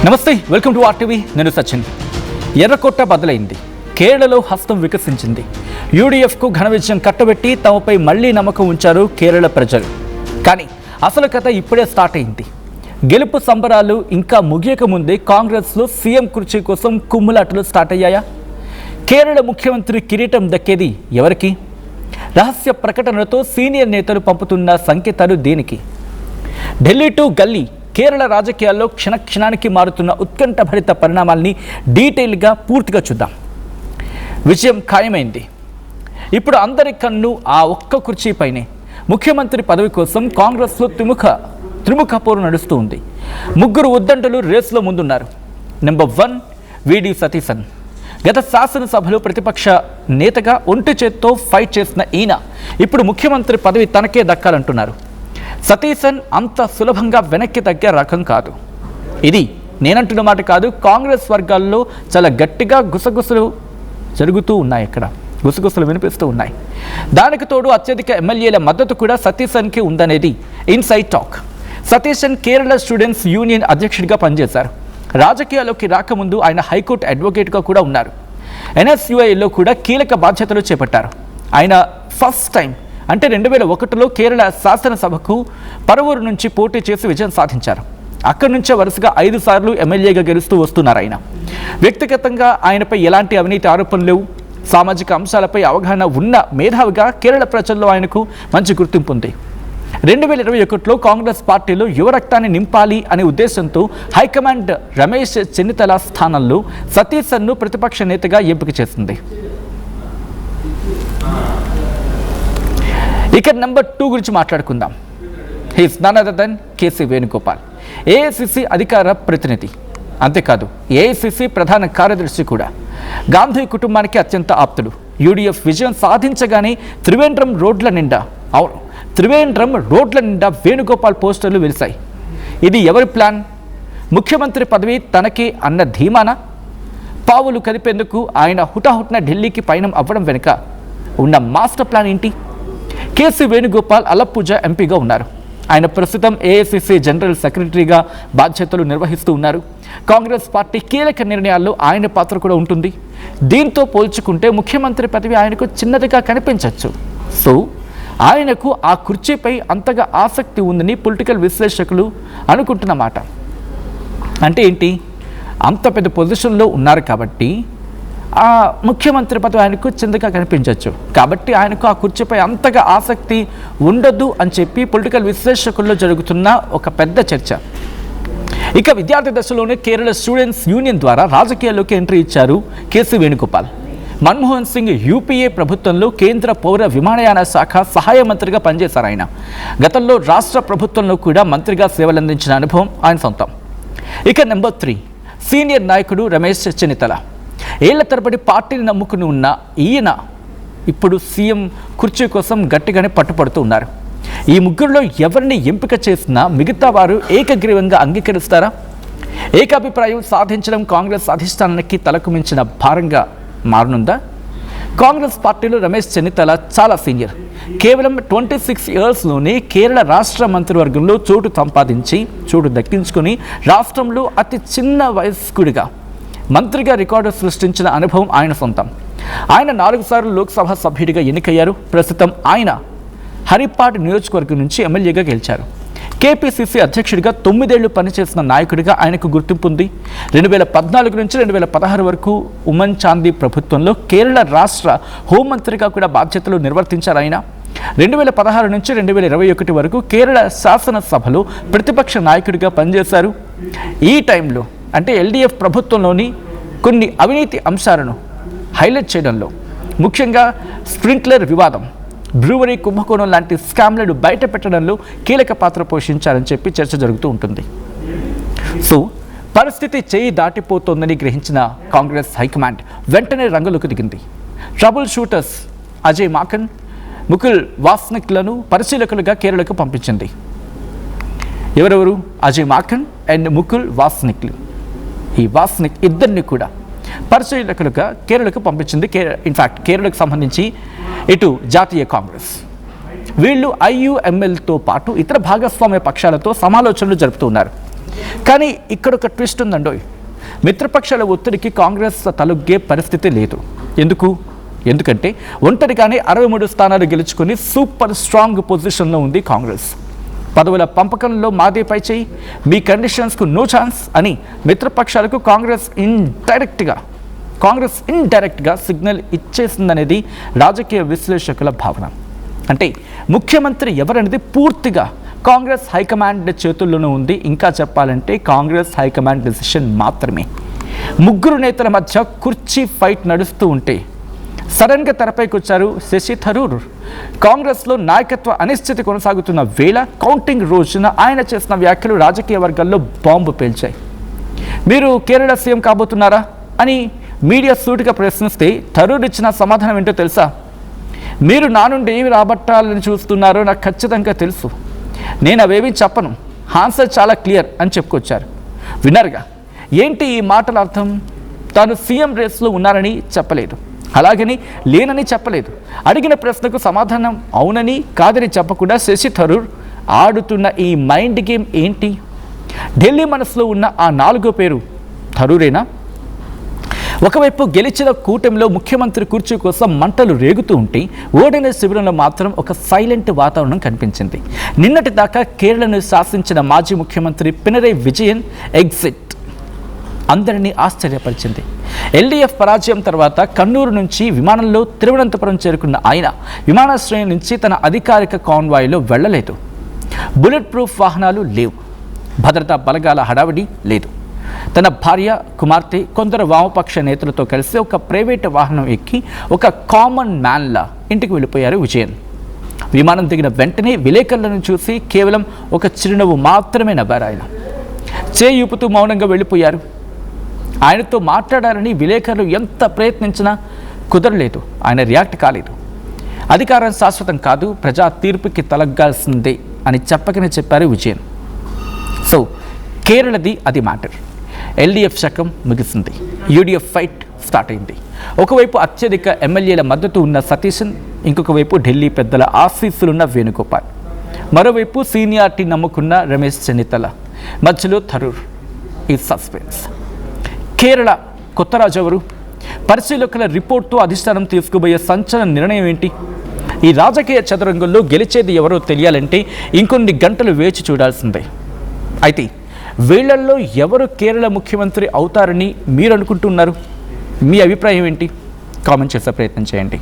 నమస్తే, welcome to RTV. నేను సచిన్. ఎర్రకోట బదులైంది, కేరళలో హస్తం వికసించింది. యూడీఎఫ్కు ఘన విజయం కట్టబెట్టి తమపై మళ్లీ నమ్మకం ఉంచారు కేరళ ప్రజలు. కానీ అసలు కథ ఇప్పుడే స్టార్ట్ అయింది. గెలుపు సంబరాలు ఇంకా ముగియక ముందే కాంగ్రెస్లో సీఎం కుర్చీ కోసం కుమ్ములాటలు స్టార్ట్ అయ్యాయా? కేరళ ముఖ్యమంత్రి కిరీటం దక్కేది ఎవరికి? రహస్య ప్రకటనలతో సీనియర్ నేతలు పంపుతున్న సంకేతాలు దేనికి? ఢిల్లీ టు గల్లీ, కేరళ రాజకీయాల్లో క్షణానికి మారుతున్న ఉత్కంఠభరిత పరిణామాల్ని డీటెయిల్గా పూర్తిగా చూద్దాం. విజయం ఖాయమైంది. ఇప్పుడు అందరి కన్ను ఆ ఒక్క కుర్చీపైనే. ముఖ్యమంత్రి పదవి కోసం కాంగ్రెస్లో త్రిముఖ పోరు నడుస్తూ ఉంది. ముగ్గురు ఉద్దండులు రేసులో ముందున్నారు. నెంబర్ 1 వీడి సతీశన్. గత శాసనసభలో ప్రతిపక్ష నేతగా ఒంటి చేత్తో ఫైట్ చేసిన ఈయన ఇప్పుడు ముఖ్యమంత్రి పదవి తనకే దక్కాలంటున్నారు. సతీశన్ అంత సులభంగా వెనక్కి తగ్గే రకం కాదు. ఇది నేనంటున్న మాట కాదు, కాంగ్రెస్ వర్గాల్లో చాలా గట్టిగా గుసగుసలు జరుగుతూ ఉన్నాయి. ఇక్కడ గుసగుసలు వినిపిస్తూ ఉన్నాయి. దానికి తోడు అత్యధిక ఎమ్మెల్యేల మద్దతు కూడా సతీశన్కి ఉందనేది inside talk. Satheesan Kerala students union అధ్యక్షుడిగా పనిచేశారు. రాజకీయాల్లోకి రాకముందు ఆయన హైకోర్టు అడ్వకేట్గా కూడా ఉన్నారు. NSUIలో కూడా కీలక బాధ్యతలు చేపట్టారు. ఆయన ఫస్ట్ టైం అంటే 2001లో కేరళ శాసనసభకు పరవూరు నుంచి పోటీ చేసి విజయం సాధించారు. అక్కడి నుంచే వరుసగా 5 సార్లు ఎమ్మెల్యేగా గెలుస్తూ వస్తున్నారు. ఆయన వ్యక్తిగతంగా ఆయనపై ఎలాంటి అవినీతి ఆరోపణలు లేవు. సామాజిక అంశాలపై అవగాహన ఉన్న మేధావిగా కేరళ ప్రజల్లో ఆయనకు మంచి గుర్తింపు ఉంది. 2021లో కాంగ్రెస్ పార్టీలో యువరక్తాన్ని నింపాలి అనే ఉద్దేశంతో హైకమాండ్ రమేష్ చెన్నితల స్థానంలో సతీశన్ను ప్రతిపక్ష నేతగా ఎంపిక చేసింది. ఇక నెంబర్ 2 గురించి మాట్లాడుకుందాం. He's none other than KC Venugopal, AICC అధికార ప్రతినిధి. అంతేకాదు, ఏఐసిసి ప్రధాన కార్యదర్శి కూడా. గాంధీ కుటుంబానికి అత్యంత ఆప్తుడు. యూడీఎఫ్ విజయం సాధించగానే త్రివేంద్రం రోడ్ల నిండా వేణుగోపాల్ పోస్టర్లు వెలిశాయి. ఇది ఎవరి ప్లాన్? ముఖ్యమంత్రి పదవి తనకే అన్న ధీమానా? పావులు కదిపేందుకు ఆయన హుటాహుటిన ఢిల్లీకి పయనం అవ్వడం వెనుక ఉన్న మాస్టర్ ప్లాన్ ఏంటి? కేసీ వేణుగోపాల్ అలప్పుజ ఎంపీగా ఉన్నారు. ఆయన ప్రస్తుతం ఏఐసిసి జనరల్ సెక్రటరీగా బాధ్యతలు నిర్వహిస్తూ ఉన్నారు. కాంగ్రెస్ పార్టీ కీలక నిర్ణయాల్లో ఆయన పాత్ర కూడా ఉంటుంది. దీంతో పోల్చుకుంటే ముఖ్యమంత్రి పదవి ఆయనకు చిన్నదిగా కనిపించవచ్చు. సో ఆయనకు ఆ కుర్చీపై అంతగా ఆసక్తి ఉందని పొలిటికల్ విశ్లేషకులు అనుకుంటున్నమాట. అంటే ఏంటి? అంత పెద్ద పొజిషన్లో ఉన్నారు కాబట్టి ఆ ముఖ్యమంత్రి పదవి ఆయనకు చిన్నగా కనిపించవచ్చు. కాబట్టి ఆయనకు ఆ కుర్చీపై అంతగా ఆసక్తి ఉండదు అని చెప్పి పొలిటికల్ విశ్లేషకుల్లో జరుగుతున్న ఒక పెద్ద చర్చ. ఇక విద్యార్థి దశలోనే కేరళ స్టూడెంట్స్ యూనియన్ ద్వారా రాజకీయాల్లోకి ఎంట్రీ ఇచ్చారు కేసీ వేణుగోపాల్. మన్మోహన్ సింగ్ యూపీఏ ప్రభుత్వంలో కేంద్ర పౌర విమానయాన శాఖ సహాయ మంత్రిగా పనిచేశారు. ఆయన గతంలో రాష్ట్ర ప్రభుత్వంలో కూడా మంత్రిగా సేవలందించిన అనుభవం ఆయన సొంతం. ఇక నెంబర్ 3 సీనియర్ నాయకుడు రమేష్ చెన్నితల. ఏళ్ల తరబడి పార్టీని నమ్ముకుని ఉన్న ఈయన ఇప్పుడు సీఎం కుర్చీ కోసం గట్టిగానే పట్టుపడుతూ ఉన్నారు. ఈ ముగ్గురులో ఎవరిని ఎంపిక చేసినా మిగతా వారు ఏకగ్రీవంగా అంగీకరిస్తారా? ఏకాభిప్రాయం సాధించడం కాంగ్రెస్ అధిష్టానానికి తలకు మించిన భారంగా మారనుందా? కాంగ్రెస్ పార్టీలో రమేష్ చెన్నితల చాలా సీనియర్. కేవలం 26 ఇయర్స్లోనే కేరళ రాష్ట్ర మంత్రివర్గంలో చోటు దక్కించుకొని రాష్ట్రంలో అతి చిన్న వయస్కుడిగా మంత్రిగా రికార్డు సృష్టించిన అనుభవం ఆయన సొంతం. ఆయన 4 సార్లు లోక్సభ సభ్యుడిగా ఎన్నికయ్యారు. ప్రస్తుతం ఆయన హరిపాడ్ నియోజకవర్గం నుంచి ఎమ్మెల్యేగా గెలిచారు. కేపీసీసీ అధ్యక్షుడిగా 9 ఏళ్లు పనిచేసిన నాయకుడిగా ఆయనకు గుర్తింపు ఉంది. 2014 నుంచి 2016 వరకు ఉమన్ చాందీ ప్రభుత్వంలో కేరళ రాష్ట్ర హోంమంత్రిగా కూడా బాధ్యతలు నిర్వర్తించారు. ఆయన 2016 నుంచి 2021 వరకు కేరళ శాసనసభలో ప్రతిపక్ష నాయకుడిగా పనిచేశారు. ఈ టైంలో అంటే ఎల్డీఎఫ్ ప్రభుత్వంలోని కొన్ని అవినీతి అంశాలను హైలైట్ చేయడంలో, ముఖ్యంగా స్ప్రింక్లర్ వివాదం, బ్రూవరీ కుంభకోణం లాంటి స్కామ్లను బయట పెట్టడంలో కీలక పాత్ర పోషించారని చెప్పి చర్చ జరుగుతూ ఉంటుంది. సో పరిస్థితి చేయి దాటిపోతోందని గ్రహించిన కాంగ్రెస్ హైకమాండ్ వెంటనే రంగంలోకి దిగింది. ట్రబుల్ షూటర్స్ అజయ్ మాకన్, ముకుల్ వాస్నిక్లను పరిశీలకులుగా కేరళకు పంపించింది. ఎవరెవరు? అజయ్ మాకన్ అండ్ ముకుల్ వాస్నిక్లు. ఈ వాస్నిక్ ఇద్దరిని కూడా పరిశీలకులుగా కేరళకు పంపించింది. ఇన్ఫ్యాక్ట్ కేరళకు సంబంధించి ఇటు జాతీయ కాంగ్రెస్ వీళ్ళు IUMLతో పాటు ఇతర భాగస్వామ్య పక్షాలతో సమాలోచనలు జరుపుతున్నారు. కానీ ఇక్కడ ఒక ట్విస్ట్ ఉందండోయ్. మిత్రపక్షాల ఒత్తిడికి కాంగ్రెస్ తలొగ్గే పరిస్థితి లేదు. ఎందుకంటే ఒంటరిగానే 63 స్థానాలు గెలుచుకుని సూపర్ స్ట్రాంగ్ పొజిషన్లో ఉంది కాంగ్రెస్. పదవుల పంపకంలో మాదే పై చేయి, మీ కండిషన్స్కు నో ఛాన్స్ అని మిత్రపక్షాలకు కాంగ్రెస్ ఇండైరెక్ట్గా సిగ్నల్ ఇచ్చేసిందనేది రాజకీయ విశ్లేషకుల భావన. అంటే ముఖ్యమంత్రి ఎవరనేది పూర్తిగా కాంగ్రెస్ హైకమాండ్ చేతుల్లోనే ఉంది. ఇంకా చెప్పాలంటే కాంగ్రెస్ హైకమాండ్ డెసిషన్ మాత్రమే. ముగ్గురు నేతల మధ్య కుర్చీ ఫైట్ నడుస్తూ ఉంటే సడన్గా తెరపైకి వచ్చారు శశి థరూర్. కాంగ్రెస్లో నాయకత్వ అనిశ్చితి కొనసాగుతున్న వేళ కౌంటింగ్ రోజున ఆయన చేసిన వ్యాఖ్యలు రాజకీయ వర్గాల్లో బాంబు పేల్చాయి. మీరు కేరళ సీఎం కాబోతున్నారా అని మీడియా సూటిగా ప్రశ్నిస్తే థరూర్ ఇచ్చిన సమాధానం ఏంటో తెలుసా? మీరు నా నుండి ఏమి రాబట్టాలని చూస్తున్నారో నాకు ఖచ్చితంగా తెలుసు, నేను అవేమీ చెప్పను, ఆన్సర్ చాలా క్లియర్ అని చెప్పుకొచ్చారు. విన్నర్గా ఏంటి ఈ మాటల అర్థం? తాను సీఎం రేస్లో ఉన్నారని చెప్పలేదు, అలాగని లేనని చెప్పలేదు. అడిగిన ప్రశ్నకు సమాధానం అవునని కాదని చెప్పకుండా శశి థరూర్ ఆడుతున్న ఈ మైండ్ గేమ్ ఏంటి? ఢిల్లీ మనసులో ఉన్న ఆ 4వ పేరు థరూరేనా? ఒకవైపు గెలిచిన కూటమిలో ముఖ్యమంత్రి కుర్చీ కోసం మంటలు రేగుతూ ఉంటే ఓడిన శిబిరంలో మాత్రం ఒక సైలెంట్ వాతావరణం కనిపించింది. నిన్నటి దాకా కేరళను శాసించిన మాజీ ముఖ్యమంత్రి పినరై విజయన్ ఎగ్జిట్ అందరినీ ఆశ్చర్యపరిచింది. ఎల్డీఎఫ్ పరాజయం తర్వాత కన్నూరు నుంచి విమానంలో తిరువనంతపురం చేరుకున్న ఆయన విమానాశ్రయం నుంచి తన అధికారిక కాన్వాయ్లో వెళ్లలేదు. బుల్లెట్ ప్రూఫ్ వాహనాలు లేవు, భద్రతా బలగాల హడావిడి లేదు. తన భార్య, కుమార్తె, కొందరు వామపక్ష నేతలతో కలిసి ఒక ప్రైవేటు వాహనం ఎక్కి ఒక కామన్ మ్యాన్లా ఇంటికి వెళ్ళిపోయారు విజయన్. విమానం దిగిన వెంటనే విలేకరులను చూసి కేవలం ఒక చిరునవ్వు మాత్రమే నవ్వారు ఆయన. చేయూపుతూ మౌనంగా వెళ్ళిపోయారు. ఆయనతో మాట్లాడాలని విలేకరులు ఎంత ప్రయత్నించినా కుదరలేదు. ఆయన రియాక్ట్ కాలేదు. అధికారం శాశ్వతం కాదు, ప్రజా తీర్పుకి తలగ్గాల్సిందే అని చెప్పకనే చెప్పారు విజయన్. సో కేరళది అది మ్యాటర్. ఎల్డీఎఫ్ శకం ముగిసింది, యూడీఎఫ్ ఫైట్ స్టార్ట్ అయింది. ఒకవైపు అత్యధిక ఎమ్మెల్యేల మద్దతు ఉన్న సతీశన్, ఇంకొక వైపు ఢిల్లీ పెద్దల ఆశీస్సులున్న వేణుగోపాల్, మరోవైపు సీనియారిటీ నమ్ముకున్న రమేష్ చెన్నితల, మధ్యలో థరూర్. ఈ సస్పెన్స్. కేరళ కొత్త రాజు ఎవరు? పరిశీలకుల రిపోర్ట్తో అధిష్టానం తీసుకుపోయే సంచలన నిర్ణయం ఏంటి? ఈ రాజకీయ చదరంగంలో గెలిచేది ఎవరో తెలియాలంటే ఇంకొన్ని గంటలు వేచి చూడాల్సిందే. అయితే వీళ్లల్లో ఎవరు కేరళ ముఖ్యమంత్రి అవుతారని మీరు అనుకుంటున్నారు? మీ అభిప్రాయం ఏంటి? కామెంట్ చేసే ప్రయత్నం చేయండి.